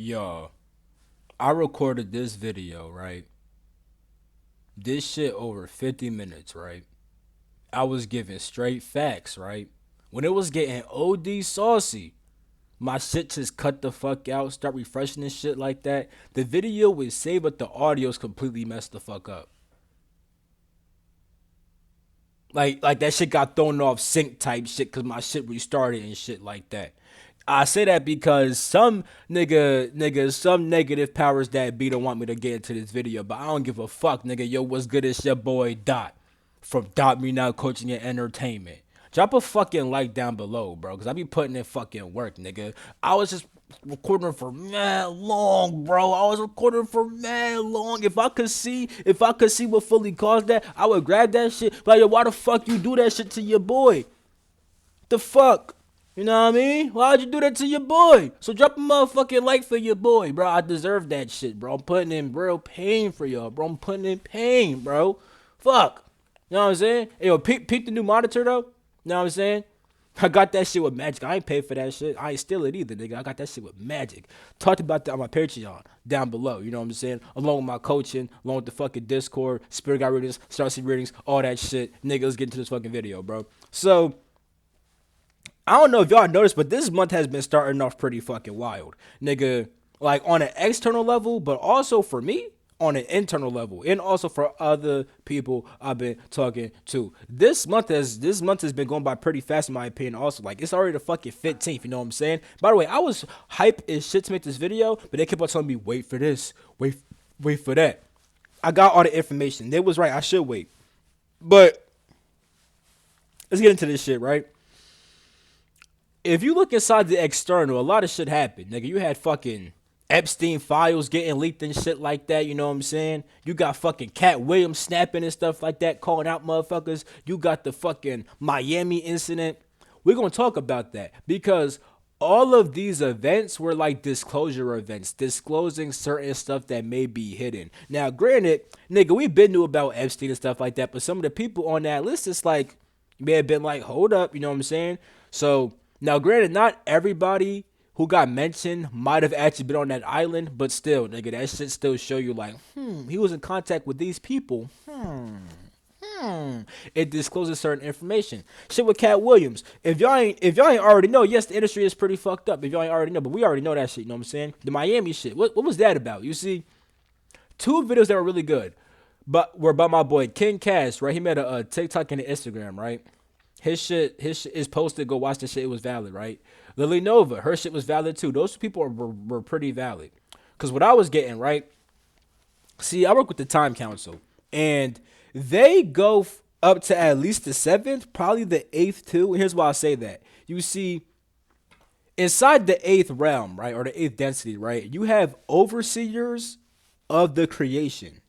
Yo, I recorded this video, right? This shit over 50 minutes, right? I was giving straight facts, right? When it was getting OD saucy, my shit just cut the fuck out, start refreshing and shit like that. The video was saved, but the audio's completely messed the fuck up. Like that shit got thrown off sync type shit because my shit restarted and shit like that. I say that because some negative powers that be don't want me to get into this video, but I don't give a fuck, nigga. Yo, what's good? It's your boy Dot from Dot Me Now Coaching and Entertainment. Drop a fucking like down below, bro, because I be putting in fucking work, nigga. I was just recording for mad long, bro. I was recording for mad long. If I could see what fully caused that, I would grab that shit. Like, yo, why the fuck you do that shit to your boy? The fuck? You know what I mean? Why'd you do that to your boy? So drop a motherfucking like for your boy, bro. I deserve that shit, bro. I'm putting in real pain for y'all, bro. I'm putting in pain, bro. Fuck. You know what I'm saying? Hey, yo, peep the new monitor, though. You know what I'm saying? I got that shit with magic. I ain't paid for that shit. I ain't steal it either, nigga. I got that shit with magic. Talked about that on my Patreon down below. You know what I'm saying? Along with my coaching, along with the fucking Discord, Spirit Guide readings, Starseed readings, all that shit. Nigga, let's get into this fucking video, bro. So, I don't know if y'all noticed, but this month has been starting off pretty fucking wild. Nigga, like on an external level, but also for me, on an internal level, and also for other people I've been talking to. This month has been going by pretty fast in my opinion. Also, like it's already the fucking 15th. You know what I'm saying? By the way, I was hype as shit to make this video, but they kept on telling me wait for this, wait for that. I got all the information. They was right. I should wait, but let's get into this shit, right? If you look inside the external, a lot of shit happened. Nigga, you had fucking Epstein files getting leaked and shit like that, you know what I'm saying? You got fucking Cat Williams snapping and stuff like that, calling out motherfuckers. You got the fucking Miami incident. We're gonna talk about that because all of these events were like disclosure events, disclosing certain stuff that may be hidden. Now, granted, nigga, we been knew about Epstein and stuff like that, but some of the people on that list, it's like, may have been like, hold up, you know what I'm saying? So, now granted, not everybody who got mentioned might have actually been on that island, but still, nigga, that shit still show you like, he was in contact with these people. It discloses certain information. Shit with Cat Williams. If y'all ain't already know, yes, the industry is pretty fucked up. If y'all ain't already know, but we already know that shit. You know what I'm saying? The Miami shit. What was that about? You see, two videos that were really good, but were by my boy King Cash. Right? He made a TikTok and an Instagram. Right? His shit is posted. Go watch the shit. It was valid, right? Lily Nova, her shit was valid too. Those people were pretty valid. Cause what I was getting, right? See, I work with the Time Council, and they go up to at least the seventh, probably the eighth too. And here's why I say that. You see, inside the eighth realm, right, or the eighth density, right, you have overseers of the creation.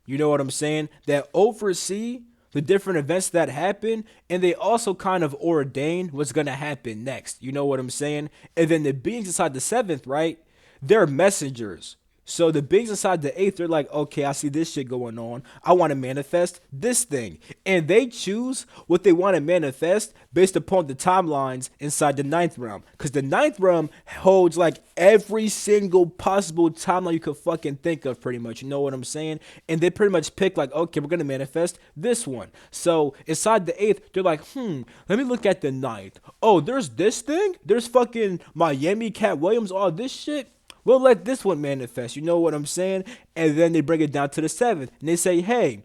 You know what I'm saying? That oversee the different events that happen, and they also kind of ordain what's gonna happen next. You know what I'm saying? And then the beings inside the seventh, right? They're messengers. So the beings inside the eighth, they're like, okay, I see this shit going on. I want to manifest this thing. And they choose what they want to manifest based upon the timelines inside the ninth realm. Because the ninth realm holds like every single possible timeline you could fucking think of, pretty much. You know what I'm saying? And they pretty much pick like, okay, we're going to manifest this one. So inside the eighth, they're like, let me look at the ninth. Oh, there's this thing? There's fucking Miami Cat Williams, all this shit? We'll let this one manifest. You know what I'm saying? And then they bring it down to the seventh. And they say, hey,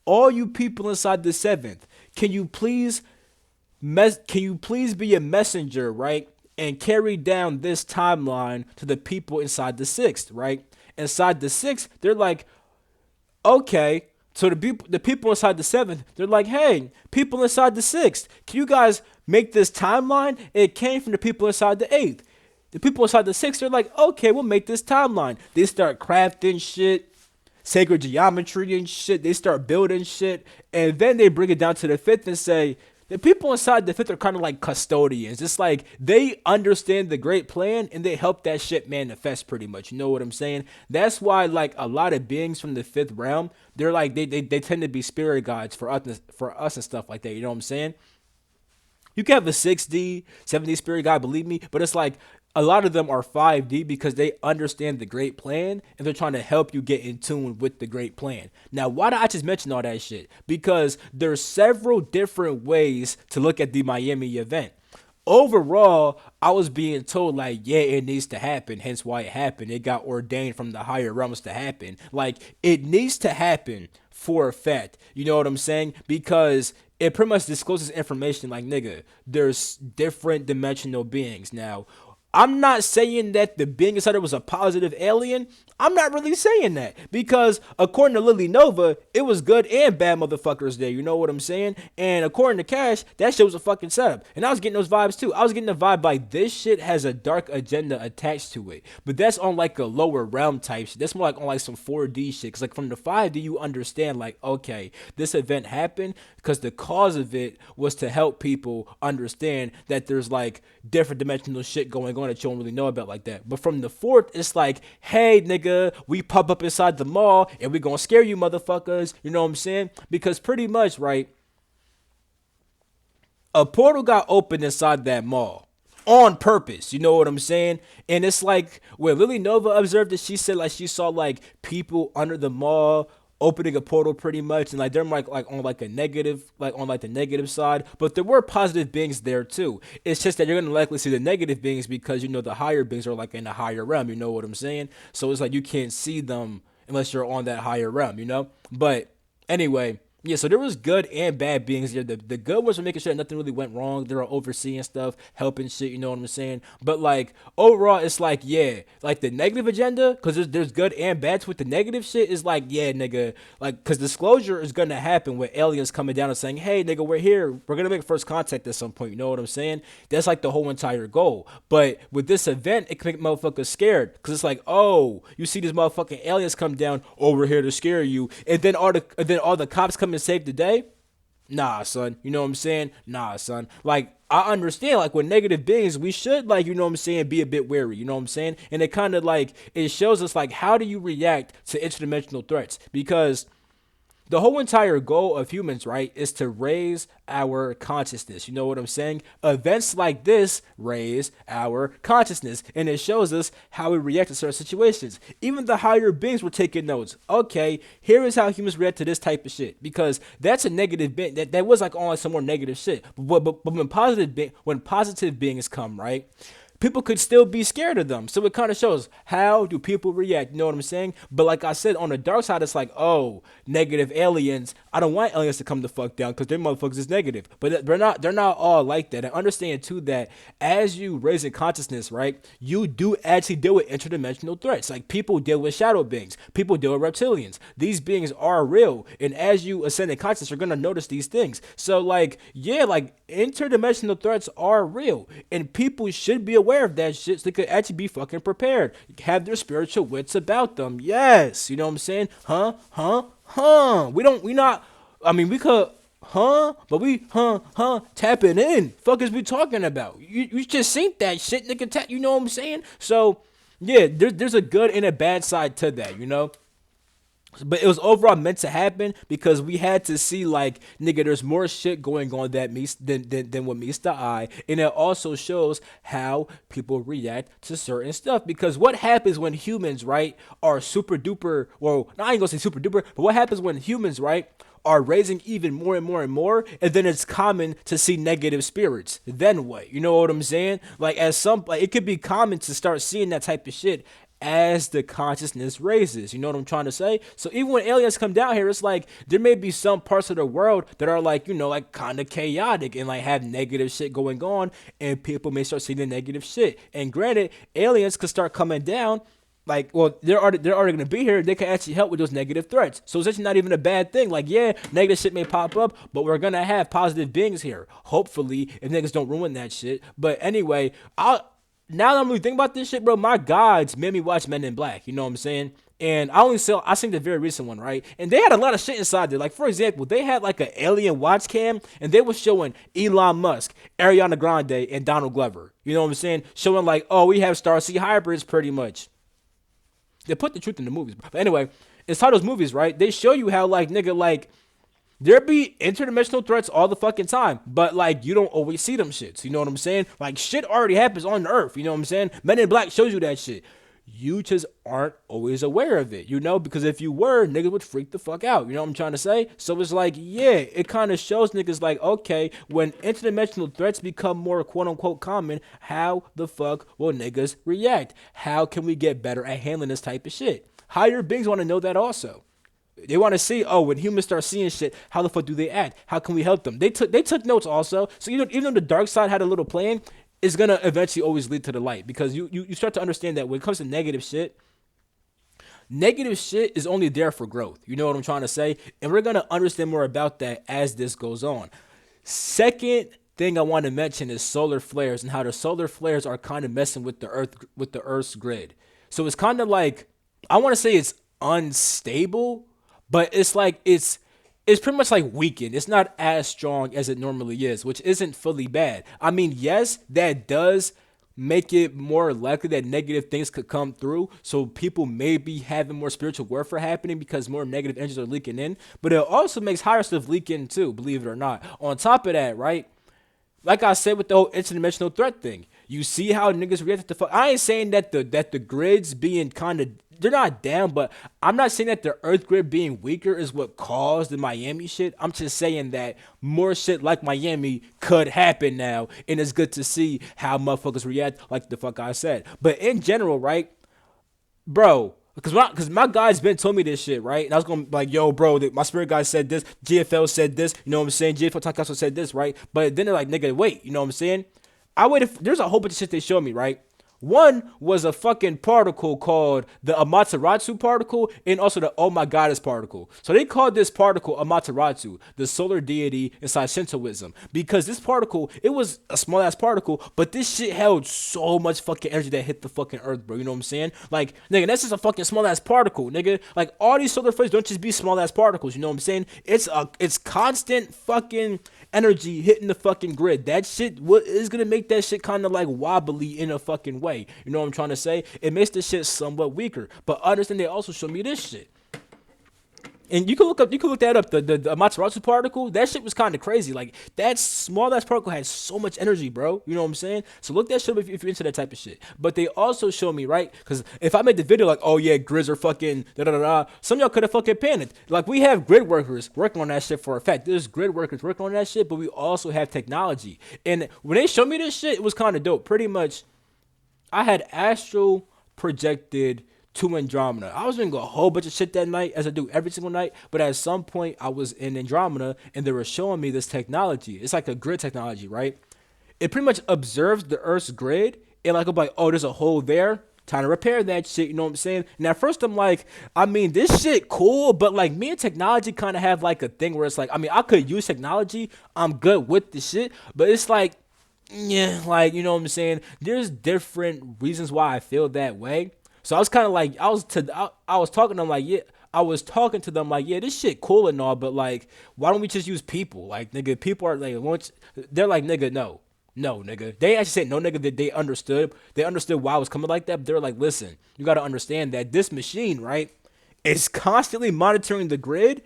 all you people inside the seventh, can you please be a messenger, right? And carry down this timeline to the people inside the sixth, right? Inside the sixth, they're like, okay. So the people inside the seventh, they're like, hey, people inside the sixth, can you guys make this timeline? It came from the people inside the eighth. The people inside the sixth, they're like, okay, we'll make this timeline. They start crafting shit, sacred geometry and shit. They start building shit. And then they bring it down to the fifth and say, the people inside the fifth are kind of like custodians. It's like they understand the great plan and they help that shit manifest pretty much. You know what I'm saying? That's why like a lot of beings from the fifth realm, they're like, they tend to be spirit guides for us and stuff like that. You know what I'm saying? You can have a 6D, 7D spirit guide, believe me, but it's like a lot of them are 5D because they understand the great plan and they're trying to help you get in tune with the great plan. Now, why did I just mention all that shit? Because there's several different ways to look at the Miami event. Overall, I was being told like, yeah, it needs to happen. Hence why it happened. It got ordained from the higher realms to happen. Like it needs to happen for a fact. You know what I'm saying? Because it pretty much discloses information like, nigga, there's different dimensional beings. Now, I'm not saying that the being inside it was a positive alien. I'm not really saying that because according to Lily Nova, it was good and bad motherfuckers there. You know what I'm saying? And according to Cash, that shit was a fucking setup. And I was getting those vibes too. I was getting the vibe like this shit has a dark agenda attached to it. But that's on like a lower realm type shit. That's more like on like some 4D shit. Cause like from the 5D, you understand like, okay, this event happened because the cause of it was to help people understand that there's like different dimensional shit going on that you don't really know about like that. But from the fourth, it's like, hey, nigga, we pop up inside the mall and we gonna scare you motherfuckers. You know what I'm saying? Because pretty much, right, a portal got opened inside that mall on purpose. You know what I'm saying? And it's like where Lily Nova observed it, she said like she saw like people under the mall opening a portal pretty much, and like they're like on like a negative, like on like the negative side, but there were positive beings there too. It's just that you're gonna likely see the negative beings because you know the higher beings are like in the higher realm. You know what I'm saying? So it's like you can't see them unless you're on that higher realm. You know. But anyway, yeah, so there was good and bad beings there. The good ones were making sure that nothing really went wrong. They were overseeing stuff, helping shit, you know what I'm saying? But like overall, it's like, yeah, like the negative agenda, because there's good and bad with the negative shit is like, yeah, nigga, like because disclosure is gonna happen with aliens coming down and saying, hey, nigga, we're here. We're gonna make first contact at some point, you know what I'm saying? That's like the whole entire goal. But with this event, it can make motherfuckers scared. Cause it's like, oh, you see these motherfucking aliens come down, oh, we're here to scare you. And then all the cops come and save the day. Nah, son. You know what I'm saying? Nah, son. Like, I understand, like, with negative beings, we should, like, you know what I'm saying, be a bit wary. You know what I'm saying? And it kind of, like, it shows us, like, how do you react to interdimensional threats? Because the whole entire goal of humans, right, is to raise our consciousness. You know what I'm saying? Events like this raise our consciousness, and it shows us how we react to certain situations. Even the higher beings were taking notes. Okay, here is how humans react to this type of shit, because that's a negative being. That was like on some more negative shit. But when positive beings come, right? People could still be scared of them. So it kind of shows how do people react. You know what I'm saying? But like I said, on the dark side, it's like, oh, negative aliens. I don't want aliens to come the fuck down because their motherfuckers is negative. But they're not all like that. And understand too that as you raise in consciousness, right, you do actually deal with interdimensional threats. Like people deal with shadow beings. People deal with reptilians. These beings are real. And as you ascend in consciousness, you're gonna notice these things. So like, yeah, like interdimensional threats are real. And people should be aware of that shit so they could actually be fucking prepared. Have their spiritual wits about them. Yes. You know what I'm saying? We not, I mean, we could, but we, tapping in. Fuck is we talking about? You just seen that shit, nigga, you know what I'm saying? So, yeah, there's a good and a bad side to that, you know? But it was overall meant to happen because we had to see like nigga, there's more shit going on that meets than what meets the eye, and it also shows how people react to certain stuff. Because what happens when humans, right, are super duper? Well, I ain't gonna say super duper, but what happens when humans, right, are raising even more and more and more, and then it's common to see negative spirits. Then what? You know what I'm saying? Like it could be common to start seeing that type of shit as the consciousness raises. You know what I'm trying to say? So even when aliens come down here, it's like there may be some parts of the world that are like, you know, like kind of chaotic and like have negative shit going on, and people may start seeing the negative shit. And granted, aliens could start coming down. Like, well, they're already going to be here. They can actually help with those negative threats. So it's actually not even a bad thing. Like, yeah, negative shit may pop up, but we're going to have positive beings here. Hopefully, if niggas don't ruin that shit. But anyway, now that I'm really thinking about this shit, bro, my gods made me watch Men in Black. You know what I'm saying? And I seen the very recent one, right? And they had a lot of shit inside there. Like, for example, they had like an alien watch cam, and they were showing Elon Musk, Ariana Grande, and Donald Glover. You know what I'm saying? Showing like, oh, we have Starseed hybrids pretty much. They put the truth in the movies. But anyway, inside those movies, right, they show you how, like, nigga, like, There be interdimensional threats all the fucking time, but like you don't always see them shits. You know what I'm saying? Like shit already happens on Earth. You know what I'm saying? Men in Black shows you that shit. You just aren't always aware of it, you know, because if you were, niggas would freak the fuck out. You know what I'm trying to say? So it's like, yeah, it kind of shows niggas like, okay, when interdimensional threats become more quote unquote common, how the fuck will niggas react? How can we get better at handling this type of shit? Higher beings want to know that also. They want to see, oh, when humans start seeing shit, how the fuck do they act? How can we help them? They took notes also. So even though the dark side had a little plan, it's gonna eventually always lead to the light because you start to understand that when it comes to negative shit is only there for growth. You know what I'm trying to say? And we're gonna understand more about that as this goes on. Second thing I want to mention is solar flares and how the solar flares are kind of messing with the Earth's grid. So it's kind of like I want to say it's unstable, but it's like it's pretty much like weakened. It's not as strong as it normally is, which isn't fully bad. I mean, yes, that does make it more likely that negative things could come through. So people may be having more spiritual warfare happening because more negative energies are leaking in. But it also makes higher stuff leak in too, believe it or not. On top of that, right? Like I said with the whole interdimensional threat thing, you see how niggas react to fuck. I ain't saying that the grids being kind of they're not down, but I'm not saying that the Earth grid being weaker is what caused the Miami shit. I'm just saying that more shit like Miami could happen now, and it's good to see how motherfuckers react, like the fuck I said. But in general, right, bro, because my guy's been told me this shit, right? And I was going to be like, yo, bro, my spirit guy said this, GFL said this, you know what I'm saying? GFL Talk also said this, right? But then they're like, nigga, wait, you know what I'm saying? I waited, there's a whole bunch of shit they showed me, right? One was a fucking particle called the Amaterasu particle and also the Oh My Goddess particle. So they called this particle Amaterasu, the solar deity inside Shintoism. Because this particle, it was a small ass particle, but this shit held so much fucking energy that hit the fucking earth, bro. You know what I'm saying? Like, nigga, that's just a fucking small ass particle, nigga. Like, all these solar flares don't just be small ass particles, you know what I'm saying? It's constant fucking energy hitting the fucking grid. That shit what is gonna make that shit kind of like wobbly in a fucking way. You know what I'm trying to say? It makes the shit somewhat weaker. But understand they also show me this shit. And you can look that up. The Amaterasu particle, that shit was kind of crazy. Like that small ass particle had so much energy, bro. You know what I'm saying? So look that shit up if you're into that type of shit. But they also show me, right? Because if I made the video like, oh yeah, grids are fucking da da da da, some of y'all could have fucking panicked. Like we have grid workers working on that shit for a fact. There's grid workers working on that shit, but we also have technology. And when they showed me this shit, it was kind of dope. Pretty much, I had astral projected to Andromeda. I was doing a whole bunch of shit that night, as I do every single night. But at some point, I was in Andromeda, and they were showing me this technology. It's like a grid technology, right? It pretty much observes the Earth's grid, and like I'm like, oh, there's a hole there. Time to repair that shit. You know what I'm saying? And at first, I'm like, I mean, this shit cool, but like me and technology kind of have like a thing where it's like, I mean, I could use technology. I'm good with the shit, but it's like, yeah, like you know what I'm saying. There's different reasons why I feel that way. So I was kind of like, I was talking to them like, yeah, I was talking to them like, yeah, this shit cool and all, but like, why don't we just use people? Like, nigga, people are like, once they're like, nigga, no, no, nigga. They actually said no, nigga. That they understood. They understood why I was coming like that. But they're like, listen, you got to understand that this machine, right, is constantly monitoring the grid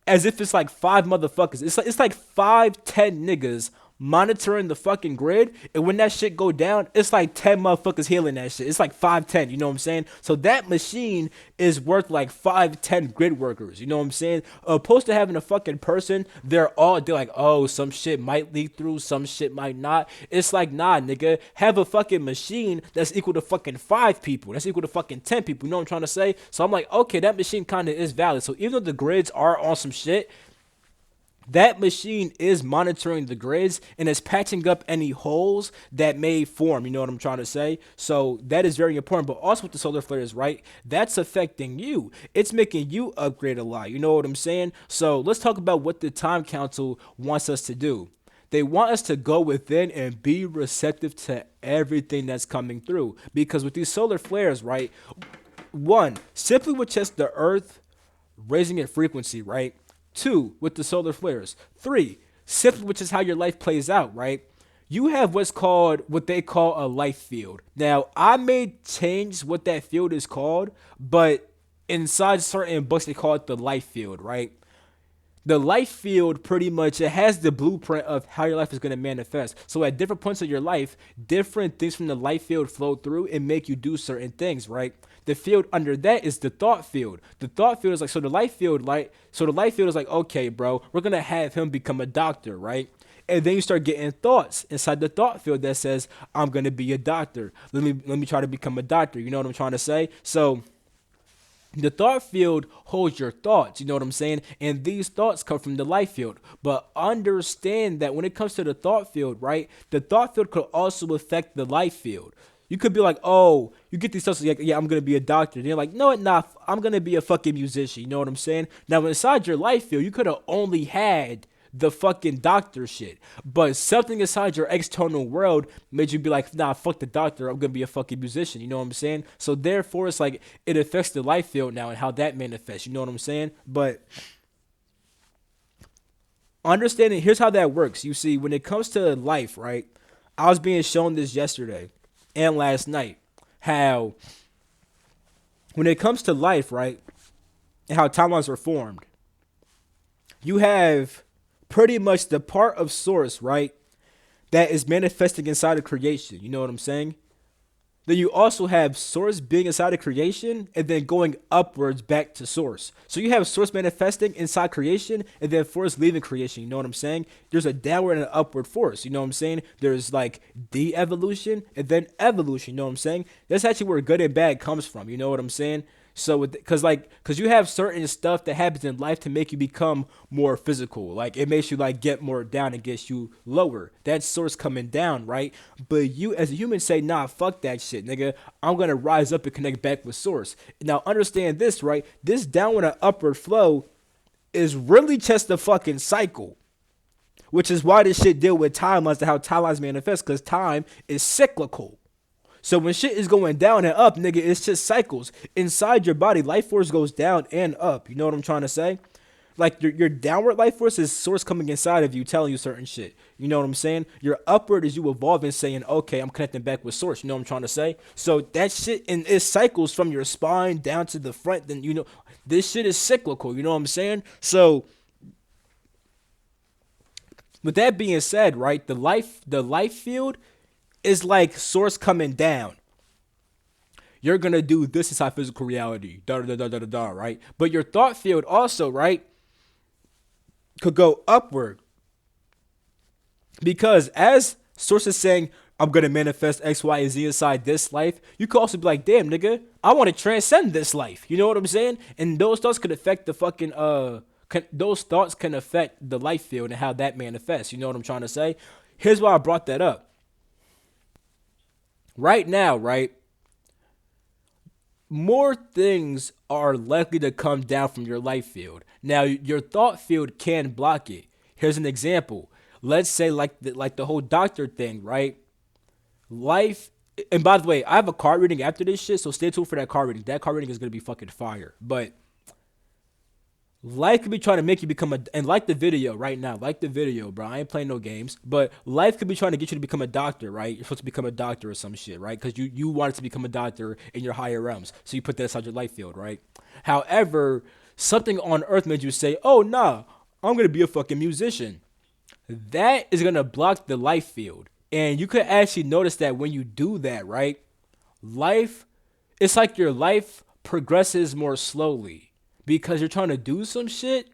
as if it's like five motherfuckers. It's like 5, 10 niggas monitoring the fucking grid, and when that shit go down, it's like 10 motherfuckers healing that shit. It's like 5, 10, you know what I'm saying? So that machine is worth like 5, 10 grid workers, you know what I'm saying? Opposed to having a fucking person, they're like, oh, some shit might leak through, some shit might not. It's like, nah, nigga, have a fucking machine that's equal to fucking 5 people, that's equal to fucking 10 people, you know what I'm trying to say? So I'm like, okay, that machine kind of is valid. So even though the grids are on some shit, that machine is monitoring the grids and is patching up any holes that may form. You know what I'm trying to say? So that is very important. But also with the solar flares, right? That's affecting you. It's making you upgrade a lot. You know what I'm saying? So let's talk about what the Time Council wants us to do. They want us to go within and be receptive to everything that's coming through. Because with these solar flares, right? One, simply with just the Earth raising its frequency, right? 2, with the solar flares. 3, simply which is how your life plays out, right? You have what they call a life field. Now, I may change what that field is called, but inside certain books they call it the life field, right? The life field pretty much it has the blueprint of how your life is going to manifest. So at different points of your life, different things from the life field flow through and make you do certain things, right? The field under that is the thought field. The thought field is like, so the life field, is like, okay, bro, we're gonna have him become a doctor, right? And then you start getting thoughts inside the thought field that says, I'm gonna be a doctor. Let me try to become a doctor. You know what I'm trying to say? So the thought field holds your thoughts, you know what I'm saying? And these thoughts come from the life field. But understand that when it comes to the thought field, right? The thought field could also affect the life field. You could be like, oh, you get these thoughts like, yeah, I'm gonna be a doctor. And you're like, no, not. I'm gonna be a fucking musician. You know what I'm saying? Now inside your life field, you could have only had the fucking doctor shit. But something inside your external world made you be like, nah, fuck the doctor. I'm gonna be a fucking musician. You know what I'm saying? So therefore, it's like it affects the life field now and how that manifests. You know what I'm saying? But understanding, here's how that works. You see, when it comes to life, right? I was being shown this yesterday and last night. How when it comes to life, right, and how timelines are formed, you have pretty much the part of source, right, that is manifesting inside of creation. You know what I'm saying? Then you also have source being inside of creation and then going upwards back to source. So you have source manifesting inside creation and then force leaving creation. You know what I'm saying? There's a downward and an upward force. You know what I'm saying? There's like de-evolution and then evolution. You know what I'm saying? That's actually where good and bad comes from. You know what I'm saying? So, cause you have certain stuff that happens in life to make you become more physical. Like it makes you like get more down and gets you lower. That's source coming down, right? But you as a human say, nah, fuck that shit, nigga. I'm gonna rise up and connect back with source. Now understand this, right? This downward and upward flow is really just a fucking cycle. Which is why this shit deal with time as to how timelines manifest, because time is cyclical. So when shit is going down and up, nigga, it's just cycles. Inside your body, life force goes down and up. You know what I'm trying to say? Like your downward life force is source coming inside of you, telling you certain shit. You know what I'm saying? Your upward is you evolving, saying, okay, I'm connecting back with source. You know what I'm trying to say? So that shit, and it cycles from your spine down to the front. Then, you know, this shit is cyclical. You know what I'm saying? So with that being said, right, the life field is like source coming down. You're gonna do this inside physical reality, da da da da da da, right? But your thought field also, right, could go upward because as source is saying, I'm gonna manifest X, Y, and Z inside this life. You could also be like, damn, nigga, I want to transcend this life. You know what I'm saying? And those thoughts could affect the fucking those thoughts can affect the life field and how that manifests. You know what I'm trying to say? Here's why I brought that up. Right now, right, more things are likely to come down from your life field. Now, your thought field can block it. Here's an example. Let's say like the whole doctor thing, right? Life, and by the way, I have a card reading after this shit, so stay tuned for that card reading. That card reading is gonna be fucking fire. But life could be trying to make you become and like the video right now, like the video, bro. I ain't playing no games, but life could be trying to get you to become a doctor, right? You're supposed to become a doctor or some shit, right? Because you wanted to become a doctor in your higher realms, so you put that aside your life field, right? However, something on earth made you say, oh nah, I'm gonna be a fucking musician. That is gonna block the life field, and you could actually notice that when you do that, right? Life, it's like your life progresses more slowly because you're trying to do some shit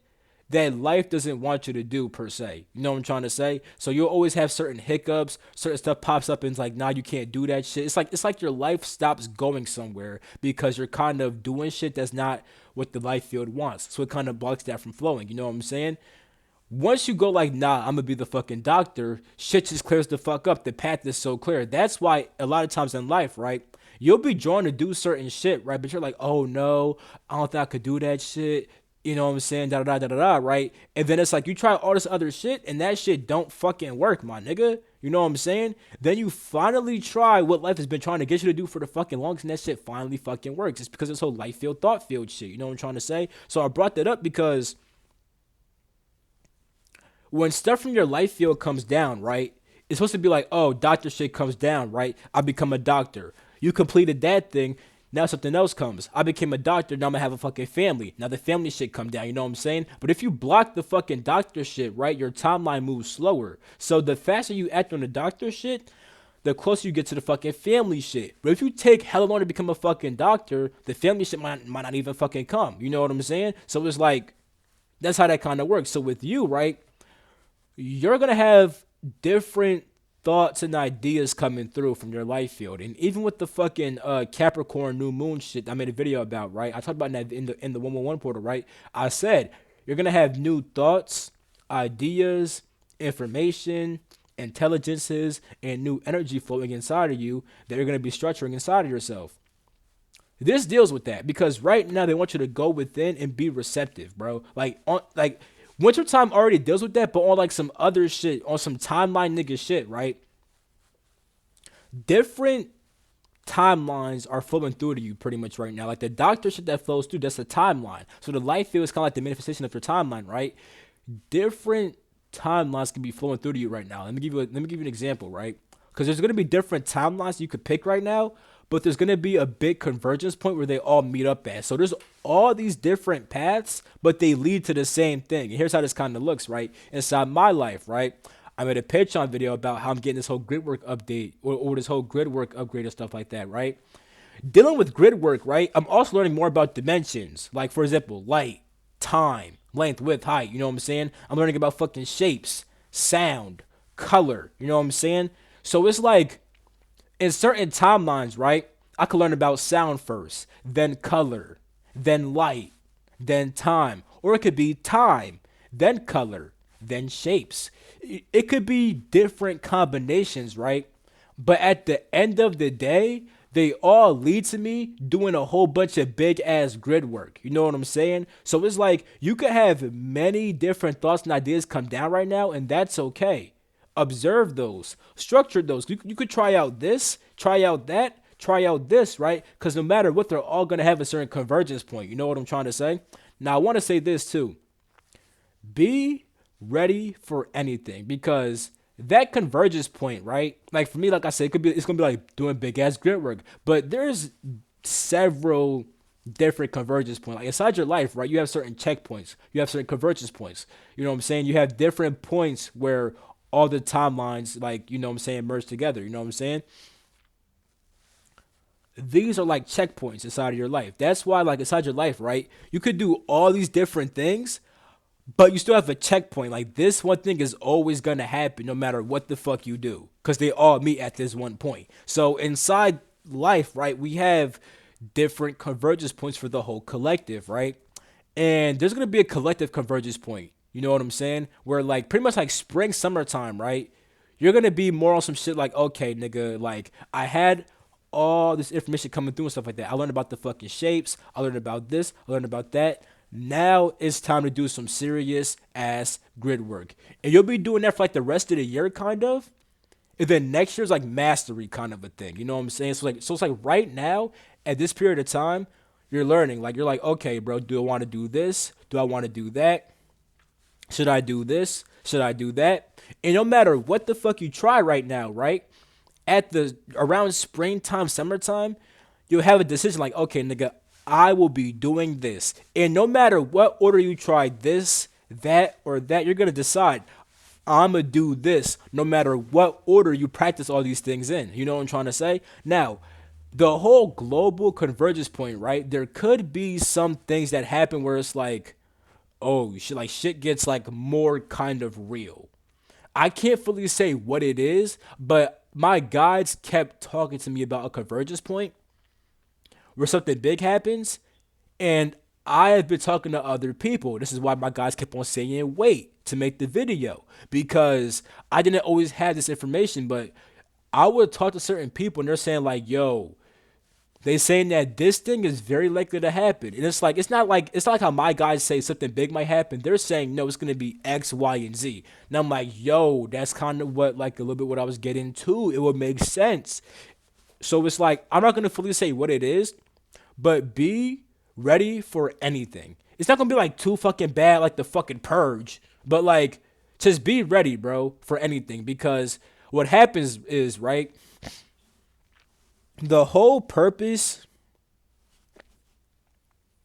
that life doesn't want you to do per se. You know what I'm trying to say? So you'll always have certain hiccups, certain stuff pops up and it's like, nah, you can't do that shit. It's like your life stops going somewhere because you're kind of doing shit that's not what the life field wants. So it kind of blocks that from flowing. You know what I'm saying? Once you go like, nah, I'm gonna be the fucking doctor, shit just clears the fuck up. The path is so clear. That's why a lot of times in life, right? You'll be drawn to do certain shit, right? But you're like, oh no, I don't think I could do that shit. You know what I'm saying? Da da da da da, right? And then it's like you try all this other shit and that shit don't fucking work, my nigga. You know what I'm saying? Then you finally try what life has been trying to get you to do for the fucking longest, and that shit finally fucking works. It's because it's whole life field, thought field shit. You know what I'm trying to say? So I brought that up because when stuff from your life field comes down, right? It's supposed to be like, oh, doctor shit comes down, right? I become a doctor. You completed that thing. Now something else comes. I became a doctor. Now I'm gonna have a fucking family. Now the family shit come down. You know what I'm saying? But if you block the fucking doctor shit, right, your timeline moves slower. So the faster you act on the doctor shit, the closer you get to the fucking family shit. But if you take hella long to become a fucking doctor, the family shit might not even fucking come. You know what I'm saying? So it's like that's how that kind of works. So with you, right, you're gonna have different thoughts and ideas coming through from your life field, and even with the fucking Capricorn new moon shit I made a video about, right? I talked about that in the 111 portal, right? I said you're gonna have new thoughts, ideas, information, intelligences, and new energy flowing inside of you that you're gonna be structuring inside of yourself. This deals with that because right now they want you to go within and be receptive, bro. Like wintertime already deals with that, but on like some other shit, on some timeline nigga shit, right? Different timelines are flowing through to you pretty much right now. Like the doctor shit that flows through, that's the timeline. So the life field is kind of like the manifestation of your timeline, right? Different timelines can be flowing through to you right now. Let me give you an example, right? Because there's gonna be different timelines you could pick right now, but there's gonna be a big convergence point where they all meet up at. So there's all these different paths, but they lead to the same thing. And here's how this kind of looks, right? Inside my life, right? I made a Patreon video about how I'm getting this whole grid work update or this whole grid work upgrade and stuff like that, right? Dealing with grid work, right? I'm also learning more about dimensions. Like, for example, light, time, length, width, height. You know what I'm saying? I'm learning about fucking shapes, sound, color. You know what I'm saying? So it's like in certain timelines, right? I could learn about sound first, then color, then light, then time. Or it could be time, then color, then shapes. It could be different combinations, right? But at the end of the day, they all lead to me doing a whole bunch of big ass grid work. You know what I'm saying? So it's like you could have many different thoughts and ideas come down right now, and that's okay. Observe those, structure those. You could try out this, try out that, try out this, right? Because no matter what, they're all going to have a certain convergence point. You know what I'm trying to say? Now, I want to say this too. Be ready for anything because that convergence point, right? Like for me, like I said, it's gonna be like doing big ass grit work, but there's several different convergence points. Like inside your life, right? You have certain checkpoints, you have certain convergence points. You know what I'm saying? You have different points where all the timelines, like, you know what I'm saying, merge together. You know what I'm saying? These are like checkpoints inside of your life. That's why, like inside your life, right? You could do all these different things, but you still have a checkpoint. Like this one thing is always gonna happen no matter what the fuck you do. Cause they all meet at this one point. So inside life, right, we have different convergence points for the whole collective, right? And there's gonna be a collective convergence point. You know what I'm saying? Where like pretty much like spring, summertime, right? You're gonna be more on some shit like, okay, nigga, like I had all this information coming through and stuff like that. I learned about the fucking shapes. I learned about this. I learned about that. Now it's time to do some serious ass grid work. And you'll be doing that for like the rest of the year, kind of. And then next year's like mastery kind of a thing. You know what I'm saying? So it's like right now, at this period of time, you're learning. Like you're like, okay, bro, do I want to do this? Do I want to do that? Should I do this? Should I do that? And no matter what the fuck you try right now, right? At the around springtime, summertime, you'll have a decision like, okay, nigga, I will be doing this. And no matter what order you try, this, that, or that, you're gonna decide, I'ma do this no matter what order you practice all these things in. You know what I'm trying to say? Now, the whole global convergence point, right? There could be some things that happen where it's like, oh shit, like shit gets like more kind of real. I can't fully say what it is, but my guides kept talking to me about a convergence point where something big happens, and I have been talking to other people. This is why my guys kept on saying wait to make the video, because I didn't always have this information, but I would talk to certain people and they're saying like, yo, they saying that this thing is very likely to happen. And it's like, it's not like how my guys say something big might happen. They're saying, no, it's going to be X, Y, and Z. And I'm like, yo, that's kind of what, like a little bit what I was getting to. It would make sense. So it's like, I'm not going to fully say what it is, but be ready for anything. It's not going to be like too fucking bad like the fucking purge, but like just be ready, bro, for anything, because what happens is, right, the whole purpose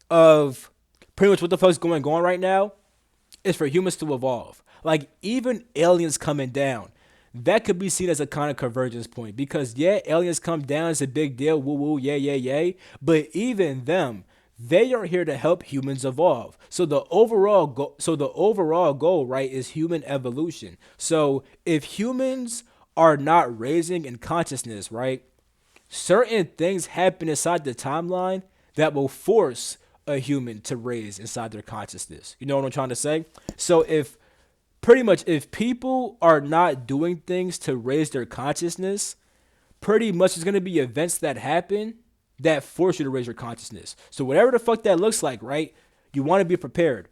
of pretty much what the fuck's going on right now is for humans to evolve. Like even aliens coming down, that could be seen as a kind of convergence point because yeah, aliens come down is a big deal. Woo woo, yeah, yeah, yeah. But even them, they are here to help humans evolve. So the overall goal, right, is human evolution. So if humans are not raising in consciousness, right, certain things happen inside the timeline that will force a human to raise inside their consciousness. You know what I'm trying to say? So if pretty much if people are not doing things to raise their consciousness, pretty much there's gonna be events that happen that force you to raise your consciousness. So whatever the fuck that looks like, right? You want to be prepared.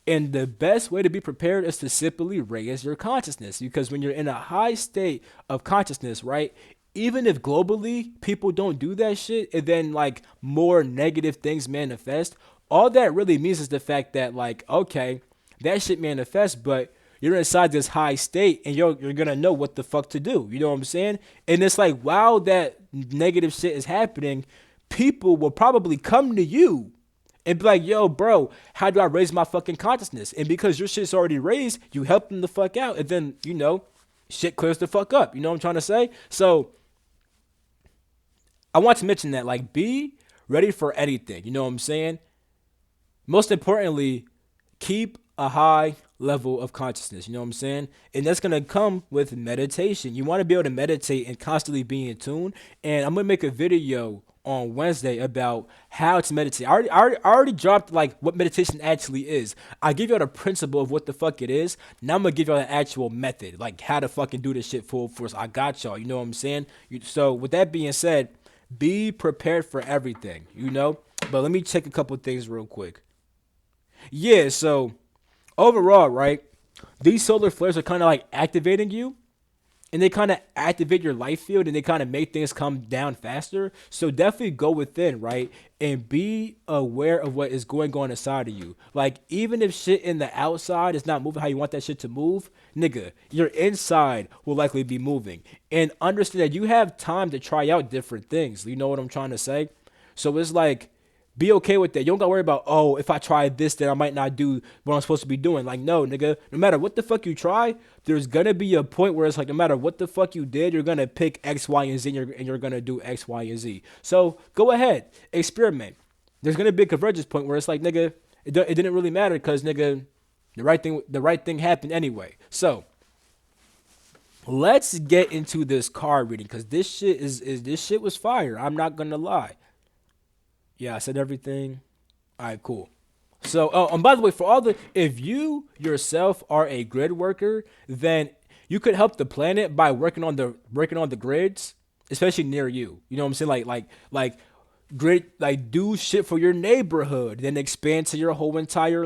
And the best way to be prepared is to simply raise your consciousness because when you're in a high state of consciousness, right? Even if globally people don't do that shit and then like more negative things manifest, all that really means is the fact that like, okay, that shit manifests, but you're inside this high state and you're gonna know what the fuck to do. You know what I'm saying? And it's like while that negative shit is happening, people will probably come to you and be like, yo, bro, how do I raise my fucking consciousness? And because your shit's already raised, you help them the fuck out. And then, shit clears the fuck up. You know what I'm trying to say? So I want to mention that, like, be ready for anything. You know what I'm saying? Most importantly, keep a high level of consciousness. You know what I'm saying? And that's going to come with meditation. You want to be able to meditate and constantly be in tune. And I'm going to make a video on Wednesday about how to meditate. I already dropped like what meditation actually is. I give y'all the principle of what the fuck it is. Now I'm gonna give y'all the actual method, like how to fucking do this shit full force. I got y'all. You know what I'm saying? So with that being said, be prepared for everything. But let me check a couple things real quick. Yeah. So overall, right? These solar flares are kind of like activating you and they kind of activate your life field and they kind of make things come down faster. So definitely go within, right? And be aware of what is going on inside of you. Like, even if shit in the outside is not moving how you want that shit to move, nigga, your inside will likely be moving. And understand that you have time to try out different things. You know what I'm trying to say? So it's like, be okay with that. You don't gotta worry about, oh, if I try this, then I might not do what I'm supposed to be doing. Like, no, nigga, no matter what the fuck you try, there's gonna be a point where it's like, no matter what the fuck you did, you're gonna pick X, Y, and Z, and you're gonna do X, Y, and Z. So go ahead, experiment. There's gonna be a convergence point where it's like, nigga, it didn't really matter because, nigga, the right thing happened anyway. So let's get into this card reading because this shit was fire. I'm not gonna lie. Yeah, I said everything. All right, cool. So, and by the way, if you yourself are a grid worker, then you could help the planet by working on the grids, especially near you. You know what I'm saying? Like grid, like do shit for your neighborhood, then expand to your whole entire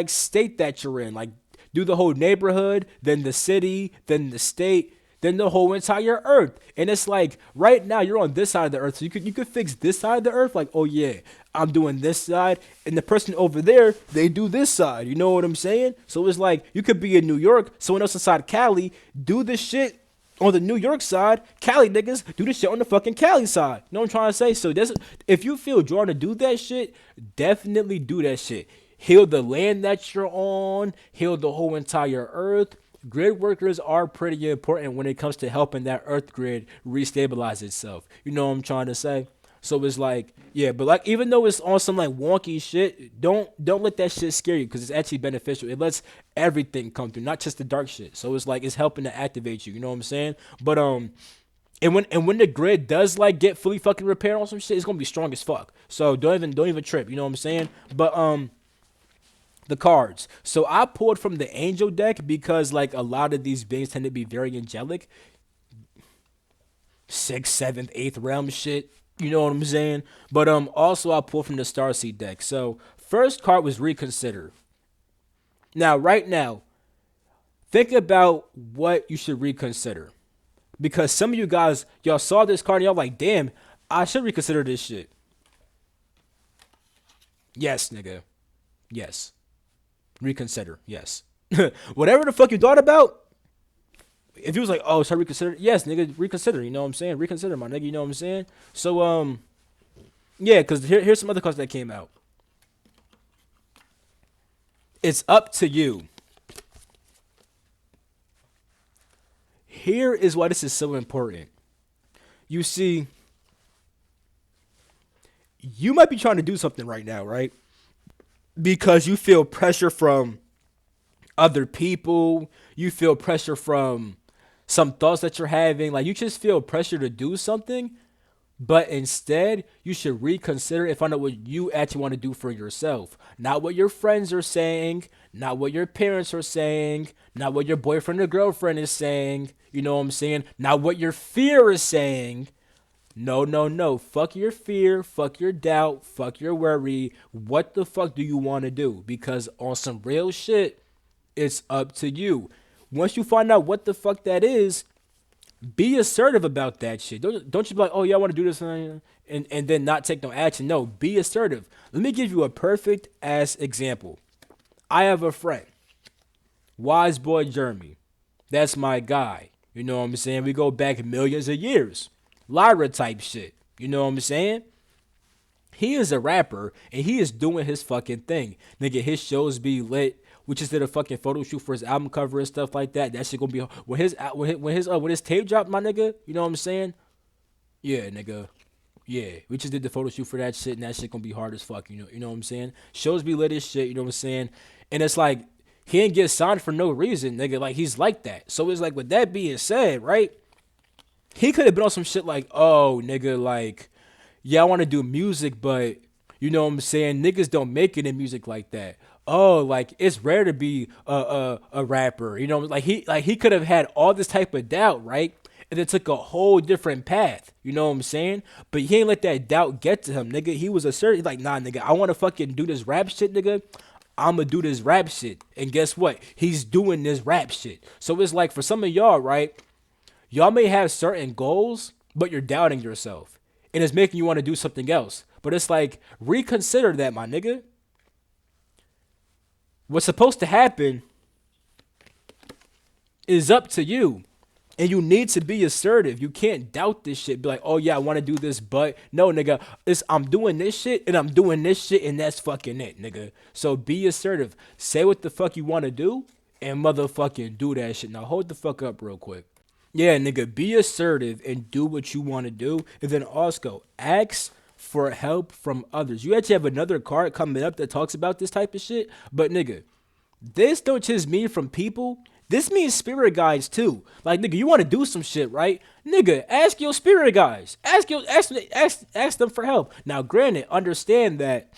state that you're in. Like do the whole neighborhood, then the city, then the state, than the whole entire earth. And it's like right now you're on this side of the earth. So you could fix this side of the earth. Like, oh yeah, I'm doing this side. And the person over there, they do this side. You know what I'm saying? So it's like you could be in New York, someone else inside Cali, do this shit on the New York side. Cali niggas do this shit on the fucking Cali side. You know what I'm trying to say? So if you feel drawn to do that shit, definitely do that shit. Heal the land that you're on, heal the whole entire earth. Grid workers are pretty important when it comes to helping that earth grid restabilize itself. You know what I'm trying to say? So it's like, yeah, but like even though it's on some like wonky shit, don't let that shit scare you because it's actually beneficial. It lets everything come through, not just the dark shit. So it's like it's helping to activate you. You know what I'm saying? But and when the grid does like get fully fucking repaired on some shit, it's gonna be strong as fuck. So don't even trip. You know what I'm saying? But the cards. So I pulled from the angel deck because like a lot of these beings tend to be very angelic. 6th, 7th, 8th realm shit. You know what I'm saying? But also I pulled from the Starseed deck. So first card was reconsider. Now, right now, think about what you should reconsider. Because some of you guys, y'all saw this card and y'all like, damn, I should reconsider this shit. Yes, nigga. Yes. Reconsider, yes. Whatever the fuck you thought about, if you was like, oh, should I reconsider? Yes, nigga, reconsider. You know what I'm saying? Reconsider, my nigga. You know what I'm saying? So, Yeah, because here's some other cards that came out. It's up to you. Here is why this is so important. You see, you might be trying to do something right now, right? Because you feel pressure from other people, you feel pressure from some thoughts that you're having, like you just feel pressure to do something, but instead you should reconsider and find out what you actually want to do for yourself. Not what your friends are saying, not what your parents are saying, not what your boyfriend or girlfriend is saying, you know what I'm saying? Not what your fear is saying. No, no, no. Fuck your fear. Fuck your doubt. Fuck your worry. What the fuck do you want to do? Because on some real shit, it's up to you. Once you find out what the fuck that is, be assertive about that shit. Don't you be like, oh yeah, I want to do this and then not take no action. No, be assertive. Let me give you a perfect ass example. I have a friend, Wise Boy Jeremy. That's my guy. You know what I'm saying? We go back millions of years. Lyra type shit. You know what I'm saying? He is a rapper and he is doing his fucking thing. Nigga, his shows be lit. We just did a fucking photo shoot for his album cover and stuff like that. That shit gonna be when his tape drop, my nigga. You know what I'm saying? Yeah, nigga. Yeah, we just did the photo shoot for that shit, and that shit gonna be hard as fuck. You know what I'm saying? Shows be lit as shit. You know what I'm saying? And it's like he ain't get signed for no reason, nigga. Like he's like that. So it's like with that being said, right? He could have been on some shit like, oh, nigga, like, yeah, I want to do music, but you know what I'm saying? Niggas don't make it in music like that. Oh, like it's rare to be a rapper. You know, like he could have had all this type of doubt, right? And then took a whole different path. You know what I'm saying? But he ain't let that doubt get to him, nigga. He was assertive, like, nah, nigga, I want to fucking do this rap shit, nigga. I'ma do this rap shit. And guess what? He's doing this rap shit. So it's like for some of y'all, right? Y'all may have certain goals, but you're doubting yourself. And it's making you want to do something else. But it's like, reconsider that, my nigga. What's supposed to happen is up to you. And you need to be assertive. You can't doubt this shit. Be like, oh yeah, I want to do this, but no, nigga, I'm doing this shit and I'm doing this shit and that's fucking it, nigga. So be assertive. Say what the fuck you want to do and motherfucking do that shit. Now hold the fuck up real quick. Yeah, nigga, be assertive and do what you want to do. And then also ask for help from others. You actually have another card coming up that talks about this type of shit. But nigga, this don't just mean from people. This means spirit guides too. Like nigga, you want to do some shit, right? Nigga, ask your spirit guides. Ask them for help. Now, granted, understand that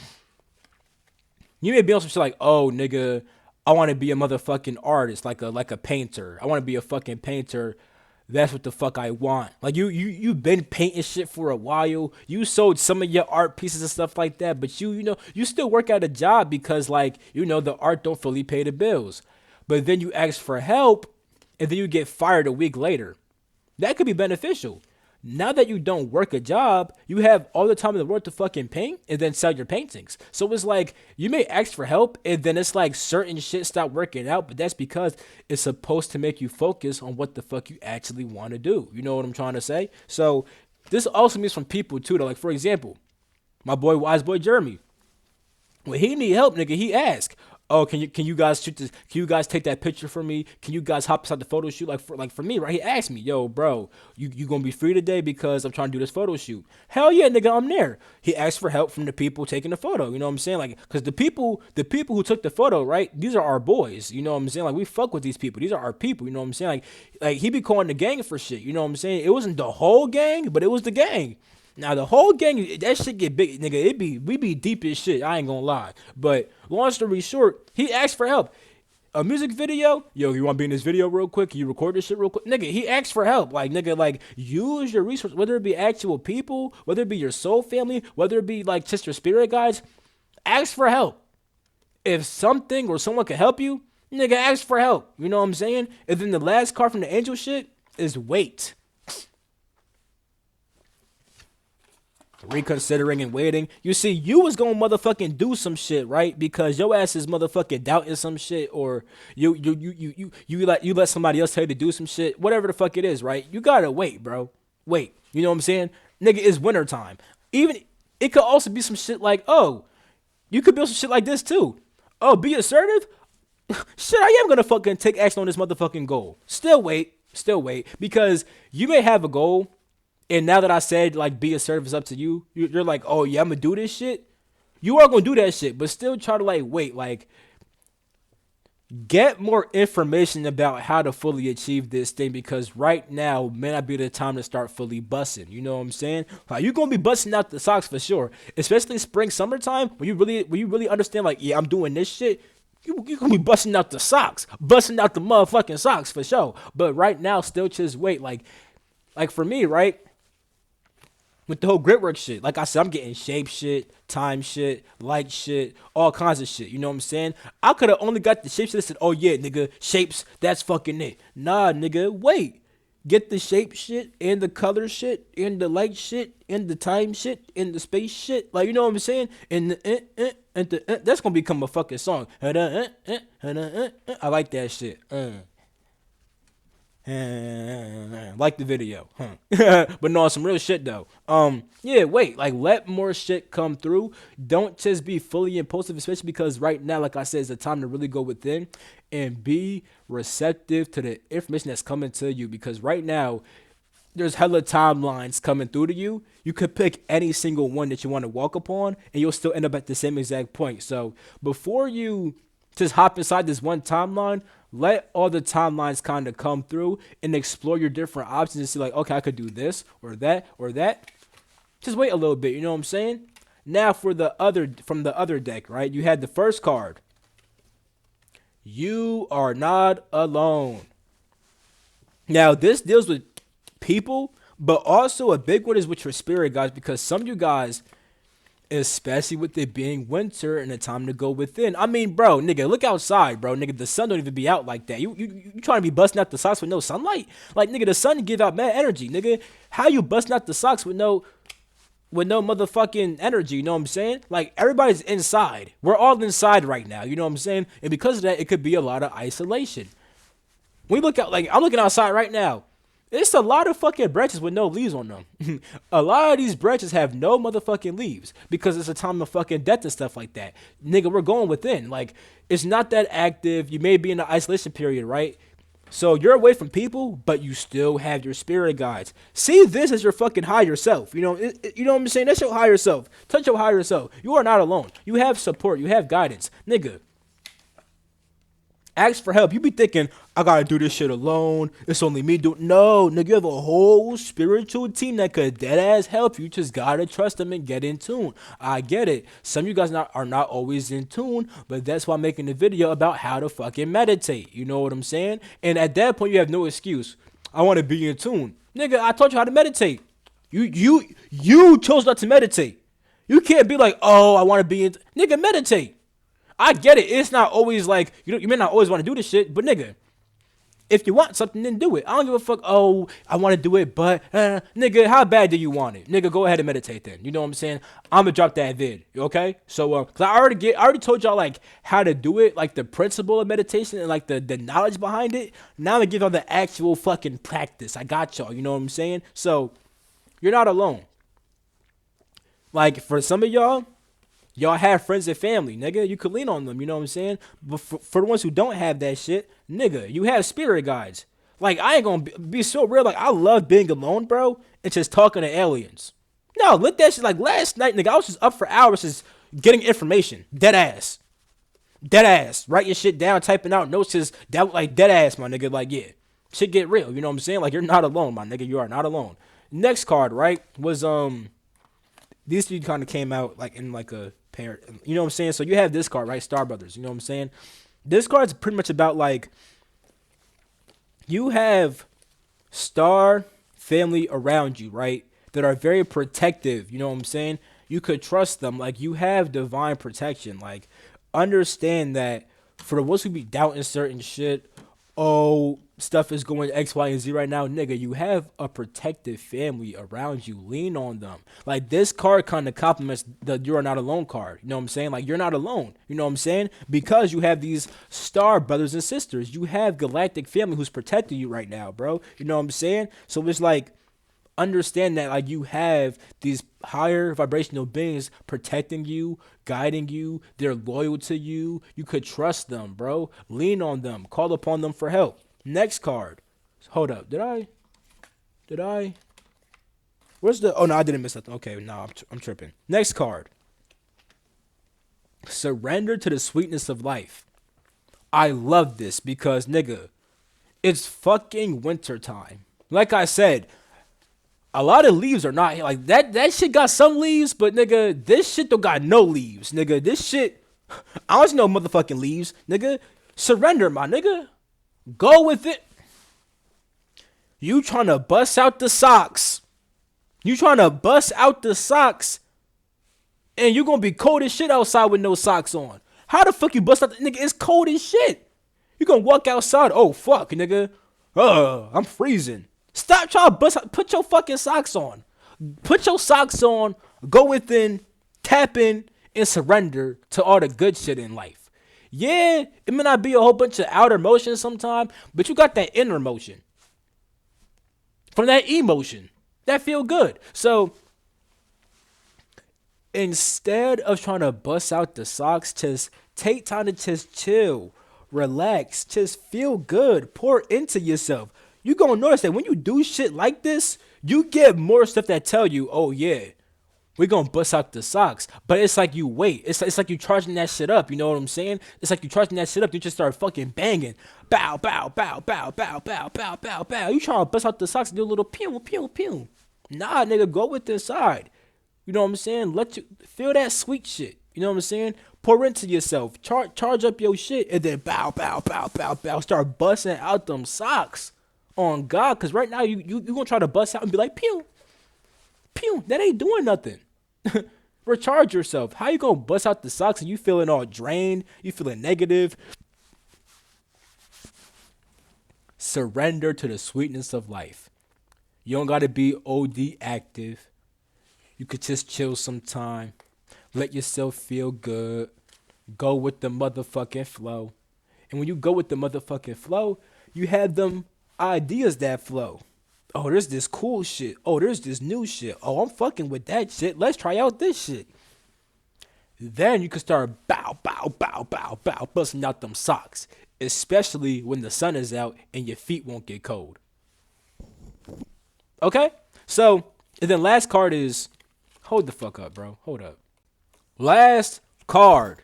you may be on some shit like, oh nigga, I want to be a motherfucking artist, like a painter. I want to be a fucking painter. That's what the fuck I want. Like you've been painting shit for a while. You sold some of your art pieces and stuff like that, but you still work at a job because like the art don't fully pay the bills. But then you ask for help, and then you get fired a week later. That could be beneficial. Now that you don't work a job, you have all the time in the world to fucking paint and then sell your paintings. So it's like you may ask for help and then it's like certain shit stop working out, but that's because it's supposed to make you focus on what the fuck you actually want to do. You know what I'm trying to say? So this also means from people too. Like for example, my boy Wise Boy Jeremy. When he need help, nigga, he ask, oh, can you guys shoot this? Can you guys take that picture for me? Can you guys hop inside the photo shoot? Like for me, right? He asked me, yo, bro, you gonna be free today because I'm trying to do this photo shoot. Hell yeah, nigga, I'm there. He asked for help from the people taking the photo. You know what I'm saying? Like, cause the people who took the photo, right? These are our boys. You know what I'm saying? Like, we fuck with these people. These are our people. You know what I'm saying? Like he be calling the gang for shit. You know what I'm saying? It wasn't the whole gang, but it was the gang. Now the whole gang, that shit get big, nigga. We be deep as shit. I ain't gonna lie. But long story short, he asked for help. A music video, yo, you want to be in this video real quick? Can you record this shit real quick, nigga? He asked for help, like nigga, like use your resources, whether it be actual people, whether it be your soul family, whether it be like just your spirit guides. Ask for help. If something or someone can help you, nigga, ask for help. You know what I'm saying? And then the last card from the angel shit is wait. Reconsidering and waiting. You see, you was gonna motherfucking do some shit, right? Because your ass is motherfucking doubting some shit, or you let somebody else tell you to do some shit, whatever the fuck it is, right? You gotta wait, bro. Wait. You know what I'm saying? Nigga, it's winter time. Even It could also be some shit like, oh, you could build some shit like this too. Oh, be assertive? Shit, I am gonna fucking take action on this motherfucking goal. Still wait, because you may have a goal, and now that I said like be assertive is up to you, you're like, oh yeah, I'm gonna do this shit. You are gonna do that shit, but still try to like wait, like get more information about how to fully achieve this thing, because right now may not be the time to start fully busting. You know what I'm saying? Like you're gonna be busting out the socks for sure, especially spring, summertime when you really understand like, yeah, I'm doing this shit. You gonna be busting out the socks, busting out the motherfucking socks for sure. But right now, still just wait. Like for me, right? With the whole grit work shit, like I said, I'm getting shape shit, time shit, light shit, all kinds of shit. You know what I'm saying? I could have only got the shape shit and said, oh yeah, nigga, shapes, that's fucking it. Nah, nigga, wait. Get the shape shit and the color shit and the light shit and the time shit and the space shit. Like, you know what I'm saying? And that's gonna become a fucking song. I like that shit. Like the video, but no, some real shit though. Yeah, wait, like let more shit come through. Don't just be fully impulsive, especially because right now, like I said, it's a time to really go within and be receptive to the information that's coming to you. Because right now, there's hella timelines coming through to you. You could pick any single one that you want to walk upon, and you'll still end up at the same exact point. So before you just hop inside this one timeline, let all the timelines kind of come through and explore your different options and see like, okay, I could do this or that or that. Just wait a little bit, you know what I'm saying? Now for the other, from the other deck, right? You had the first card. You are not alone. Now this deals with people, but also a big one is with your spirit guys, because some of you guys, especially with it being winter and a time to go within. I mean, bro, nigga, look outside, bro. Nigga, the sun don't even be out like that. You trying to be busting out the socks with no sunlight? Like, nigga, the sun give out mad energy, nigga. How you busting out the socks with no motherfucking energy, you know what I'm saying? Like, everybody's inside. We're all inside right now, you know what I'm saying? And because of that, it could be a lot of isolation. When we look out, like, I'm looking outside right now. It's a lot of fucking branches with no leaves on them. A lot of these branches have no motherfucking leaves because it's a time of fucking death and stuff like that. Nigga, we're going within. Like, it's not that active. You may be in the isolation period, right? So you're away from people, but you still have your spirit guides. See this as your fucking higher self. You know, you know what I'm saying? That's your higher self. Touch your higher self. You are not alone. You have support. You have guidance. Nigga, ask for help. You be thinking, I gotta do this shit alone. It's only me doing. No, nigga, you have a whole spiritual team that could dead ass help. You just gotta trust them and get in tune. I get it. Some of you guys are not always in tune, but that's why I'm making a video about how to fucking meditate. You know what I'm saying? And at that point, you have no excuse. I want to be in tune, nigga. I taught you how to meditate. You chose not to meditate. You can't be like, oh, I want to be in. Nigga, meditate. I get it. It's not always like, you may not always want to do this shit, but nigga, if you want something, then do it. I don't give a fuck. Oh, I want to do it, but nigga, how bad do you want it? Nigga, go ahead and meditate then. You know what I'm saying? I'm gonna drop that vid. Okay? So, cause I already told y'all like how to do it, like the principle of meditation and like the knowledge behind it. Now I'm gonna give y'all the actual fucking practice. I got y'all. You know what I'm saying? So, you're not alone. Like for some of y'all have friends and family, nigga. You could lean on them, you know what I'm saying? But for the ones who don't have that shit, nigga, you have spirit guides. Like, I ain't gonna be so real. Like, I love being alone, bro, and just talking to aliens. No, let that shit, like, last night, nigga, I was just up for hours just getting information. Dead ass. Dead ass. Write your shit down, typing out notes, just, like, dead ass, my nigga. Like, yeah. Shit get real, you know what I'm saying? Like, you're not alone, my nigga. You are not alone. Next card, right, was, these two kind of came out, like, in, like, a pair, you know what I'm saying? So you have this card, right? Star Brothers, you know what I'm saying? This card's pretty much about like you have star family around you, right? That are very protective, you know what I'm saying? You could trust them, like you have divine protection. Like understand that for the ones who be doubting certain shit, oh, stuff is going X, Y, and Z right now, nigga, you have a protective family around you. Lean on them. Like, this card kind of complements the You Are Not Alone card. You know what I'm saying? Like, you're not alone. You know what I'm saying? Because you have these star brothers and sisters. You have galactic family who's protecting you right now, bro. You know what I'm saying? So it's like, understand that like you have these higher vibrational beings protecting you, guiding you. They're loyal to you. You could trust them, bro. Lean on them. Call upon them for help. Next card. Hold up. Did I? Where's the? Oh no, I didn't miss nothing. Okay, no, I'm tripping. Next card. Surrender to the sweetness of life. I love this because nigga, it's fucking winter time. Like I said, a lot of leaves are not like that. That shit got some leaves, but nigga, this shit don't got no leaves, nigga. This shit, I don't see no motherfucking leaves, nigga. Surrender, my nigga. Go with it. You trying to bust out the socks? You trying to bust out the socks? And you gonna be cold as shit outside with no socks on. How the fuck you bust out the nigga? It's cold as shit. You gonna walk outside? Oh fuck, nigga. I'm freezing. Stop trying to bust out. Put your fucking socks on. Put your socks on. Go within. Tap in and surrender to all the good shit in life. Yeah, it may not be a whole bunch of outer motion sometimes, but you got that inner motion from that emotion that feel good. So instead of trying to bust out the socks, just take time to just chill, relax, just feel good, pour into yourself. You gonna notice that when you do shit like this, you get more stuff that tell you, oh yeah, we're gonna bust out the socks. But it's like you wait. It's like you charging that shit up. You know what I'm saying? It's like you charging that shit up. You just start fucking banging. Bow, bow, bow, bow, bow, bow, bow, bow, bow. You trying to bust out the socks and do a little pew, pew, pew. Nah, nigga, go with the side. You know what I'm saying? Let you feel that sweet shit. You know what I'm saying? Pour into yourself. Charge up your shit and then bow, bow, bow, bow, bow. Start busting out them socks on God. Cause right now you gonna try to bust out and be like, pew, pew. That ain't doing nothing. Recharge yourself. How you gonna bust out the socks and you feeling all drained? You feeling negative? Surrender to the sweetness of life. You don't gotta be OD active. You could just chill sometime. Let yourself feel good. Go with the motherfucking flow. And when you go with the motherfucking flow, you have them ideas that flow. Oh, there's this cool shit. Oh, there's this new shit. Oh, I'm fucking with that shit. Let's try out this shit. Then you can start bow, bow, bow, bow, bow, busting out them socks. Especially when the sun is out and your feet won't get cold. Okay? So, and then last card is, hold the fuck up, bro. Hold up. Last card.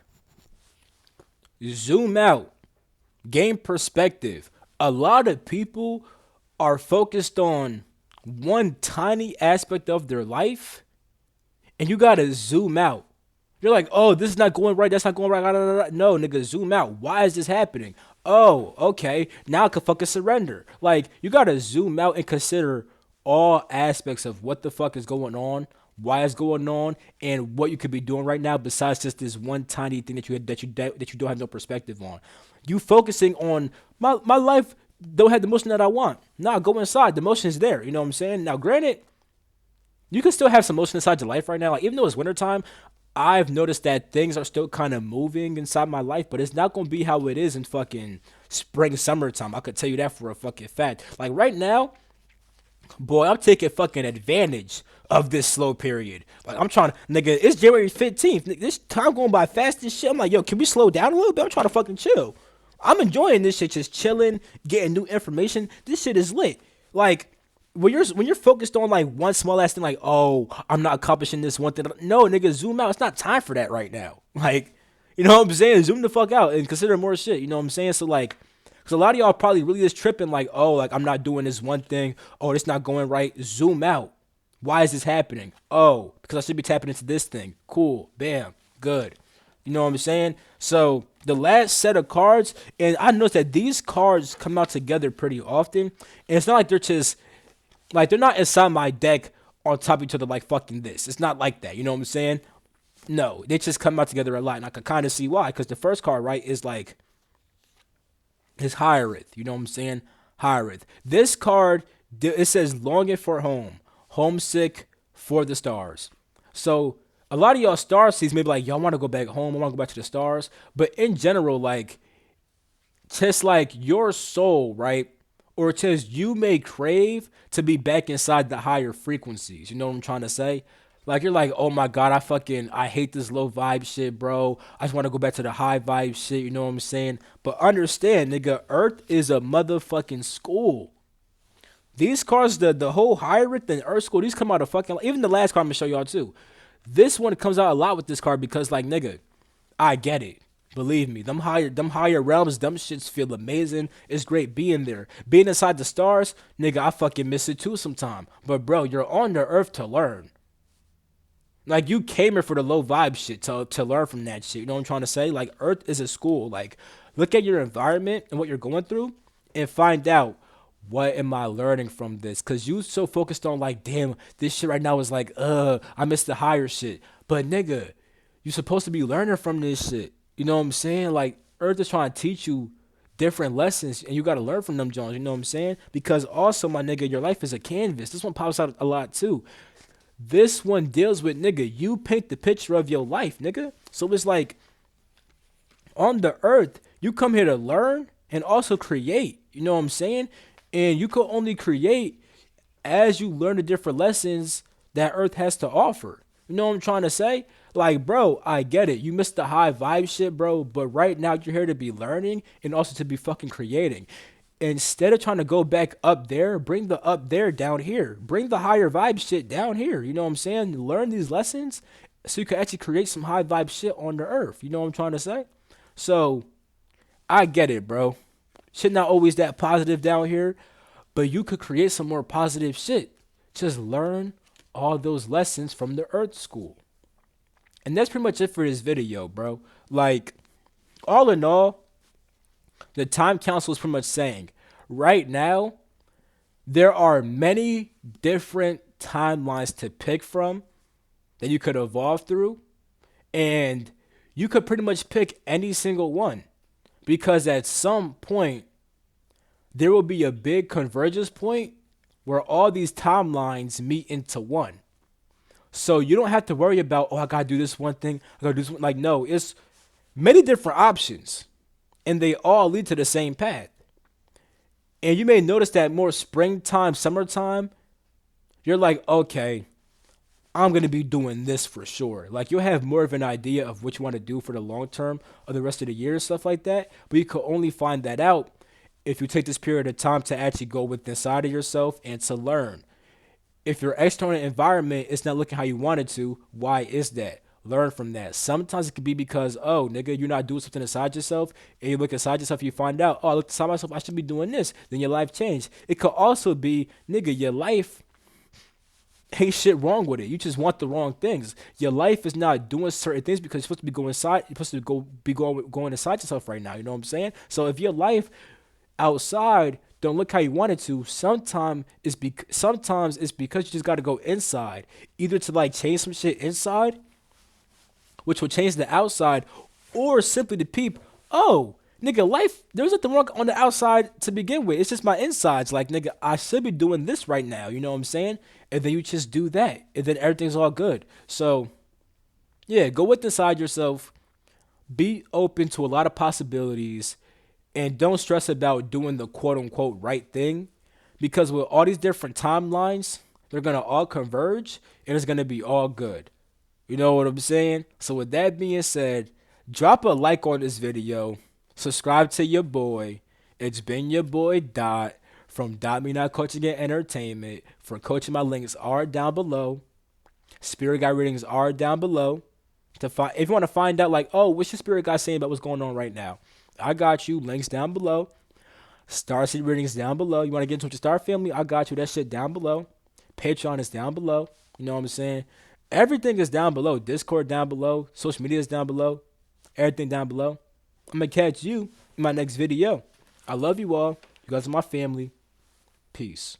Zoom out. Gain perspective. A lot of people are focused on one tiny aspect of their life, and you gotta zoom out. You're like, oh, this is not going right. That's not going right. No, nigga, zoom out. Why is this happening? Oh, okay. Now I can fucking surrender. Like, you gotta zoom out and consider all aspects of what the fuck is going on, why it's going on, and what you could be doing right now besides just this one tiny thing that you don't have no perspective on. You focusing on my life don't have the motion that I want. Nah, go inside. The motion is there. You know what I'm saying? Now, granted, you can still have some motion inside your life right now. Like, even though it's wintertime, I've noticed that things are still kind of moving inside my life, but it's not going to be how it is in fucking spring, summertime. I could tell you that for a fucking fact. Like, right now, boy, I'm taking fucking advantage of this slow period. Like, I'm trying to, nigga, it's January 15th. This time going by fast as shit. I'm like, yo, can we slow down a little bit? I'm trying to fucking chill. I'm enjoying this shit, just chilling, getting new information. This shit is lit. Like, when you're focused on like one small ass thing, like, oh, I'm not accomplishing this one thing. No, nigga, zoom out. It's not time for that right now. Like, you know what I'm saying? Zoom the fuck out and consider more shit. You know what I'm saying? So like, because a lot of y'all probably really is tripping, like, oh, like I'm not doing this one thing. Oh, it's not going right. Zoom out. Why is this happening? Oh, because I should be tapping into this thing. Cool. Bam. Good. You know what I'm saying? So the last set of cards, and I noticed that these cards come out together pretty often. And it's not like they're just, like, they're not inside my deck on top of each other like fucking this. It's not like that. You know what I'm saying? No, they just come out together a lot. And I can kind of see why. Because the first card, right, is like, is Hyrith. You know what I'm saying? Hyrith. This card, it says longing for home. Homesick for the stars. So a lot of y'all star seeds maybe like, y'all want to go back home. I want to go back to the stars. But in general, like, just like your soul, right? or it says you may crave to be back inside the higher frequencies. You know what I'm trying to say? Like you're like, oh my god, I hate this low vibe shit, bro. I just want to go back to the high vibe shit. You know what I'm saying? But understand, nigga, Earth is a motherfucking school. These cars, the whole higher it than Earth school, these come out of fucking. Even the last car I'm gonna show y'all too. This one comes out a lot with this car because like nigga, I get it. Believe me, them higher realms, them shits feel amazing. It's great being there. Being inside the stars, nigga, I fucking miss it too sometime. But bro, you're on the earth to learn. Like you came here for the low vibe shit to learn from that shit. You know what I'm trying to say? Like Earth is a school. Like look at your environment and what you're going through and find out what am I learning from this? Cause you so focused on like, damn, this shit right now is like, I miss the higher shit. But nigga, you supposed to be learning from this shit. You know what I'm saying? Like Earth is trying to teach you different lessons and you gotta learn from them Jones, you know what I'm saying? Because also my nigga, your life is a canvas. This one pops out a lot too. This one deals with nigga, you paint the picture of your life, nigga. So it's like on the earth, you come here to learn and also create. You know what I'm saying? And you can only create as you learn the different lessons that earth has to offer. You know what I'm trying to say? Like, bro, I get it. You missed the high vibe shit, bro. But right now, you're here to be learning and also to be fucking creating. Instead of trying to go back up there, bring the up there down here. Bring the higher vibe shit down here. You know what I'm saying? Learn these lessons so you can actually create some high vibe shit on the earth. You know what I'm trying to say? So, I get it, bro. Shit not always that positive down here, but you could create some more positive shit. Just learn all those lessons from the earth school. And that's pretty much it for this video, bro. Like, all in all, the time council is pretty much saying right now, there are many different timelines to pick from that you could evolve through. And you could pretty much pick any single one because at some point, there will be a big convergence point where all these timelines meet into one. So you don't have to worry about, oh, I gotta do this one thing. I gotta do this one. Like, no, it's many different options, and they all lead to the same path. And you may notice that more springtime, summertime, you're like, okay, I'm gonna be doing this for sure. Like you'll have more of an idea of what you want to do for the long term or the rest of the year and stuff like that. But you can only find that out if you take this period of time to actually go within inside of yourself and to learn. If your external environment is not looking how you want it to, why is that? Learn from that. Sometimes it could be because, oh, nigga, you're not doing something inside yourself, and you look inside yourself, you find out, oh, I look inside myself, I should be doing this. Then your life changed. It could also be, nigga, your life ain't shit wrong with it. You just want the wrong things. Your life is not doing certain things because you're supposed to be going inside. You're supposed to going inside yourself right now. You know what I'm saying? So if your life outside don't look how you want it to, sometimes it's because you just got to go inside, either to like change some shit inside, which will change the outside, or simply to peep, oh, nigga, life, there's nothing wrong on the outside to begin with. It's just my insides. Like, nigga, I should be doing this right now. You know what I'm saying? And then you just do that, and then everything's all good. So, yeah, go with inside yourself. Be open to a lot of possibilities and don't stress about doing the quote unquote right thing because with all these different timelines, they're going to all converge and it's going to be all good. You know what I'm saying? So with that being said, drop a like on this video, subscribe to your boy. It's been your boy Dot from Dot Me Not Coaching and Entertainment. For coaching, my links are down below. Spirit guide readings are down below. If you want to find out like, oh, what's your spirit guide saying about what's going on right now? I got you. Links down below. Starseed readings down below. You want to get into the Star family? I got you. That shit down below. Patreon is down below. You know what I'm saying? Everything is down below. Discord down below. Social media is down below. Everything down below. I'm going to catch you in my next video. I love you all. You guys are my family. Peace.